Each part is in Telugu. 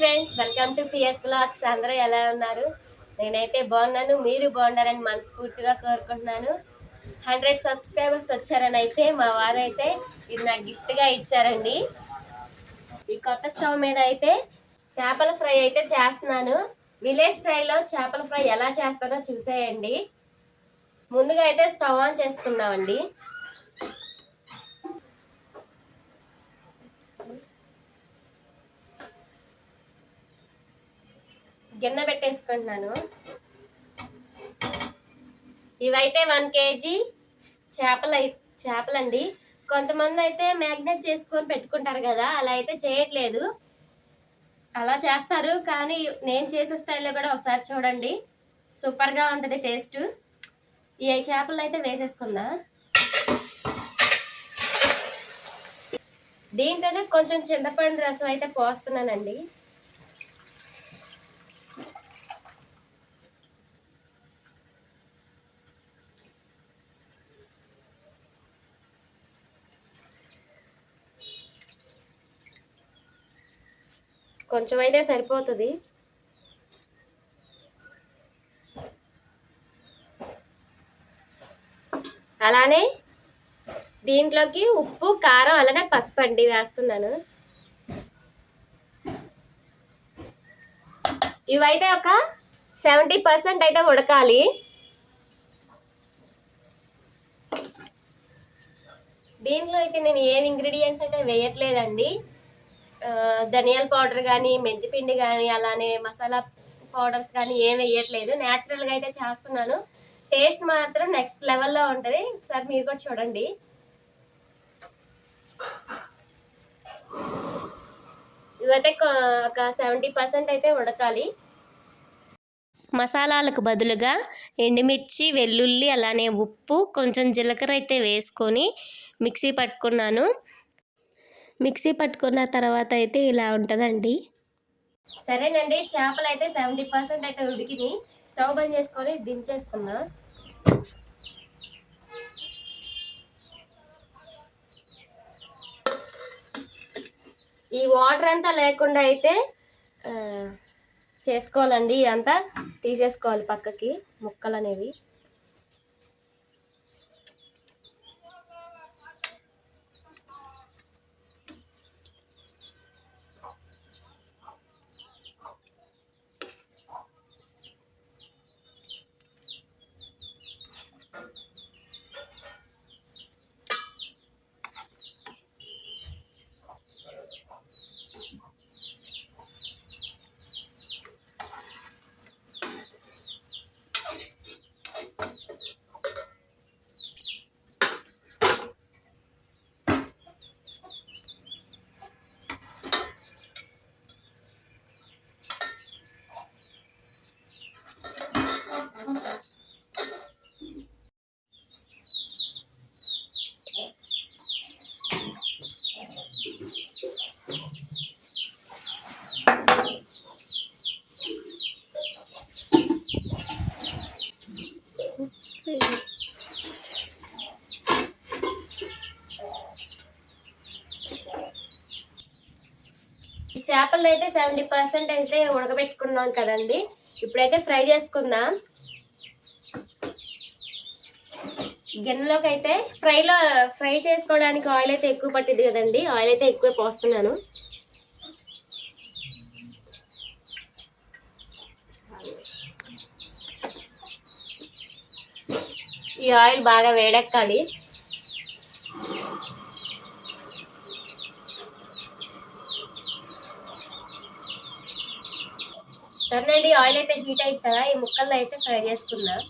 Friends, welcome to PS vlogs. అందరూ ఎలా ఉన్నారు? నేనైతే బాగున్నాను. మీరు బాగున్నారని మనస్ఫూర్తిగా కోరుకుంటున్నాను. 100 సబ్స్క్రైబర్స్ వచ్చారని అయితే మా వారైతే ఇది నాకు గిఫ్ట్గా ఇచ్చారండి. ఈ కొత్త స్టవ్ మీద అయితే చేపల ఫ్రై అయితే చేస్తున్నాను. విలేజ్ స్టైల్లో చేపల ఫ్రై ఎలా చేస్తానో చూసేయండి. ముందుగా అయితే స్టవ్ ఆన్ చేసుకుందామండి. గిన్నె పెట్టేసుకుంటున్నాను. ఇవైతే 1 కేజీ చేపలండి. కొంతమంది అయితే మ్యాగ్నేట్ చేసుకొని పెట్టుకుంటారు కదా, అలా అయితే చేయట్లేదు. అలా చేస్తారు, కానీ నేను చేసే స్టైల్లో కూడా ఒకసారి చూడండి. సూపర్గా ఉంటుంది టేస్ట్. ఈ చేపలు అయితే వేసేసుకుందా. దీంట్లోనే కొంచెం చింతపండు రసం అయితే పోస్తున్నానండి. కొంచెం అయితే సరిపోతుంది. అలానే దీంట్లోకి ఉప్పు, కారం, అలానే పసుపు అండి వేస్తున్నాను. ఇవైతే ఒక 70% అయితే ఉడకాలి. దీంట్లో అయితే నేను ఏం ఇంగ్రీడియంట్స్ అయితే వేయట్లేదండి. ధనియాల పౌడర్ కానీ, మెంతిపిండి కానీ, అలానే మసాలా పౌడర్స్ కానీ ఏం వేయట్లేదు. న్యాచురల్గా అయితే చేస్తున్నాను. టేస్ట్ మాత్రం నెక్స్ట్ లెవెల్లో ఉంటుంది. ఒకసారి మీరు కూడా చూడండి. ఇవైతే ఒక 70% అయితే ఉడకాలి. మసాలాలకు బదులుగా ఎండుమిర్చి, వెల్లుల్లి, అలానే ఉప్పు, కొంచెం జీలకర్ర అయితే వేసుకొని మిక్సీ పట్టుకున్నాను. మిక్సీ పట్టుకున్న తర్వాత అయితే ఇలా ఉంటుందండి. సరేనండి, చేపలు అయితే 70% అయితే ఉడికినాయి. స్టవ్ బంద్ చేసుకొని దించేసుకున్నా. ఈ వాటర్ అంతా లేకుండా అయితే చేసుకోవాలండి. ఇదంతా తీసేసుకోవాలి పక్కకి, ముక్కలు అనేవి. ఈ చేపలు అయితే 70% అయితే ఉడకబెట్టుకున్నాం కదండి. ఇప్పుడైతే ఫ్రై చేసుకుందాం. గిన్నెలోకి అయితే ఫ్రై చేసుకోవడానికి ఆయిల్ అయితే ఎక్కువ పట్టింది కదండి. ఆయిల్ అయితే ఎక్కువ పోస్తున్నాను. ఈ ఆయిల్ బాగా వేడెక్కాలి. సరేనండి, ఆయిల్ అయితే హీట్ అయింది కదా, ఈ ముక్కల్లో అయితే ఫ్రై చేసుకుందాం.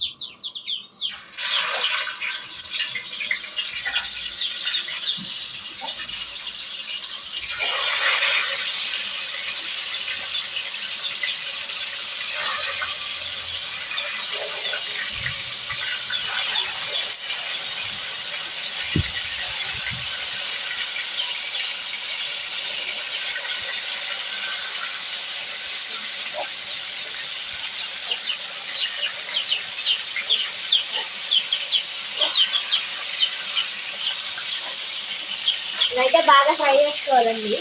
ఇదైతే బాగా ఫ్రై చేసుకోవాలండి.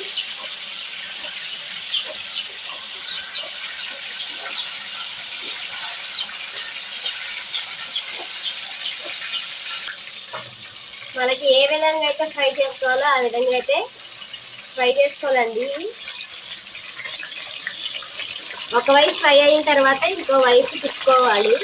మనకి ఏ విధంగా అయితే ఫ్రై చేసుకోవాలో ఆ విధంగా అయితే ఫ్రై చేసుకోవాలండి. ఒకవైపు ఫ్రై అయిన తర్వాత ఇంకో వైపు తిప్పుకోవాలి.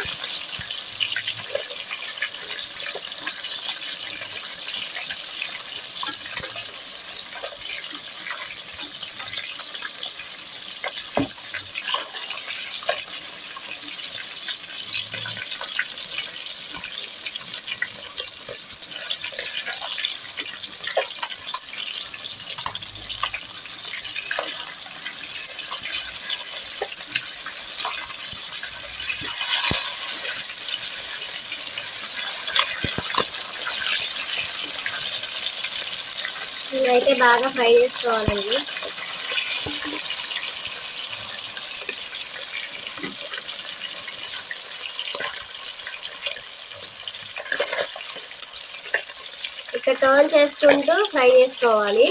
ఇవైతే బాగా ఫ్రై చేసుకోవాలండి. ఇక్కడ టర్న్ చేసుకుంటూ ఫ్రై చేసుకోవాలి.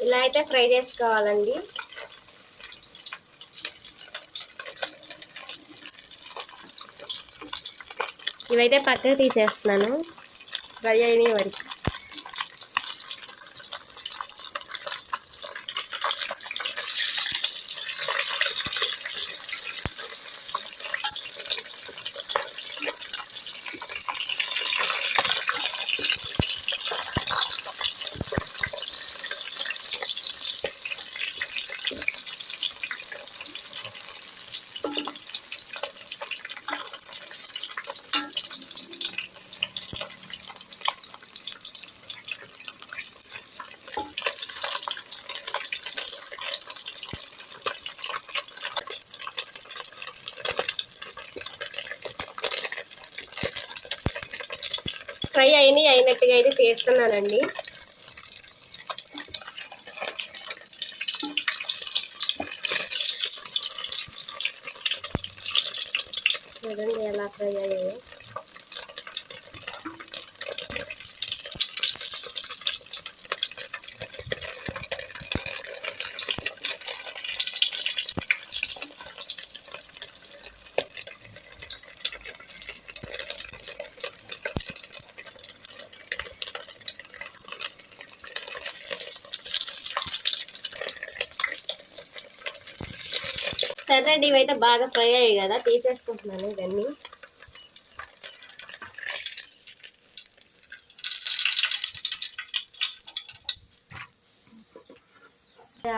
ఇలా అయితే ఫ్రై చేసుకోవాలండి. ఇవైతే పక్కకు తీసేస్తున్నాను ఫ్రై అయిన వరకు. ఫ్రై అయినట్టుగా అయితే తీస్తున్నానండి. చూడండి ఎలా ఫ్రై అయ్యాయో. సరే అండి, ఇవైతే బాగా ఫ్రై అయ్యాయి కదా, తీసేసుకుంటున్నాను ఇవన్నీ.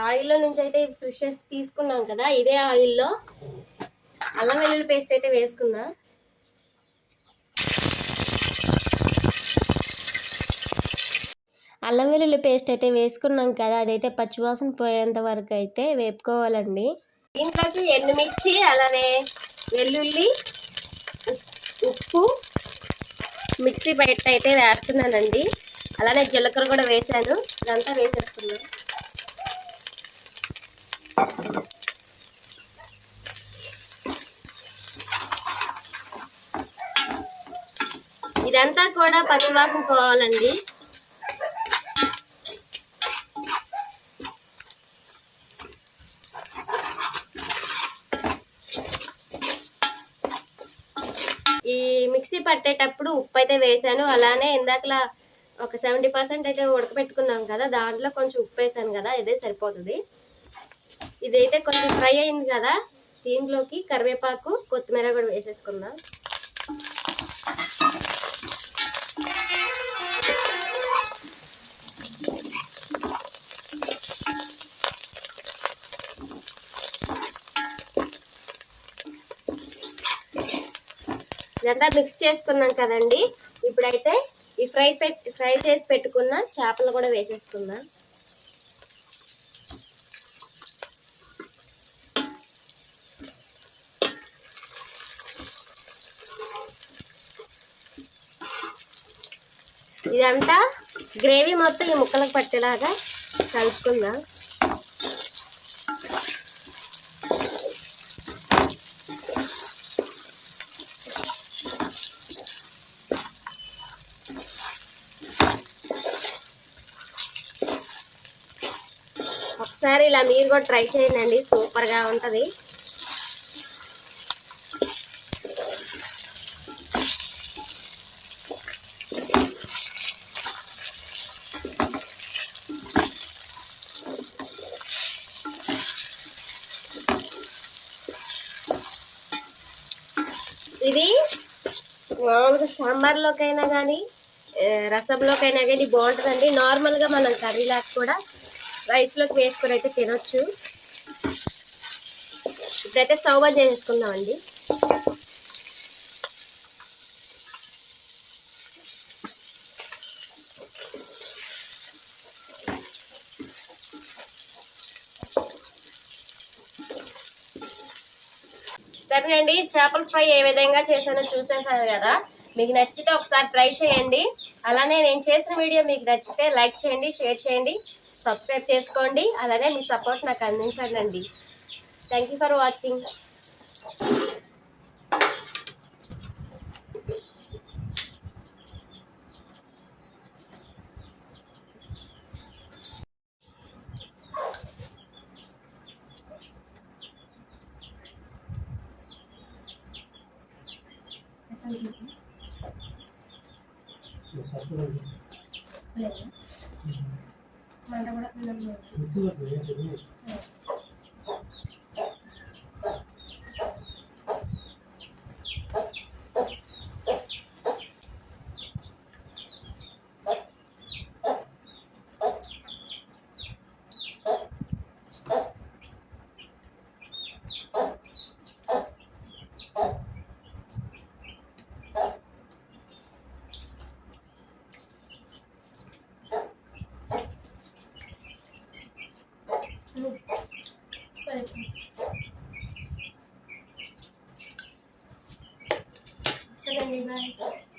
ఆయిల్లో నుంచి అయితే ఫ్రెషెస్ తీసుకున్నాం కదా, ఇదే ఆయిల్లో అల్లం వెల్లుల్లి పేస్ట్ అయితే వేసుకుందాం. అల్లం వెల్లుల్లి పేస్ట్ అయితే వేసుకున్నాం కదా, అదైతే పచ్చివాసన పోయేంత వరకు అయితే వేపుకోవాలండి. దీంట్లోకి ఎండుమిర్చి, అలానే వెల్లుల్లి, ఉప్పు, మిక్సీ బయట అయితే వేస్తున్నానండి. అలానే జీలకర్ర కూడా వేసాను. ఇదంతా వేసేస్తున్నాను. ఇదంతా కూడా పచ్చివాసన పోవాలండి. ఈ మిక్సీ పట్టేటప్పుడు ఉప్పు అయితే వేసాను. అలానే ఇందాకలా ఒక 70% అయితే ఉడకబెట్టుకున్నాం కదా, దాంట్లో కొంచెం ఉప్పు వేసాను కదా, ఇదే సరిపోతుంది. ఇదైతే కొంచెం ఫ్రై అయింది కదా, దీంట్లోకి కరివేపాకు, కొత్తిమీర కూడా వేసేసుకుందాం. ఇదంతా మిక్స్ చేసుకున్నాం కదండి. ఇప్పుడైతే ఈ ఫ్రై చేసి పెట్టుకున్న చేపలు కూడా వేసేసుకుందాం. ఇదంతా గ్రేవీ మొత్తం ఈ ముక్కలకు పట్టేలాగా కలుపుకుందాం. ఒకసారి ఇలా మీరు కూడా ట్రై చేయండి, సూపర్గా ఉంటుంది. ఇది మామూలుగా సాంబార్లోకైనా కానీ రసంలోకైనా కానీ బాగుంటుందండి. నార్మల్గా మనం కర్రీలాగా కూడా రైస్లోకి వేసుకొని అయితే తినొచ్చు. ఇప్పుడైతే స్టవ్ బంద్ చేసుకుందామండి. సరేనండి, చేపల ఫ్రై ఏ విధంగా చేశానో చూసేసారు కదా. మీకు నచ్చితే ఒకసారి ట్రై చేయండి. అలానే నేను చేసిన వీడియో మీకు నచ్చితే లైక్ చేయండి, షేర్ చేయండి, సబ్స్క్రైబ్ చేసుకోండి. అలానే మీ సపోర్ట్ నాకు అందించండి. Thank you for watching. సరే, బాయ్.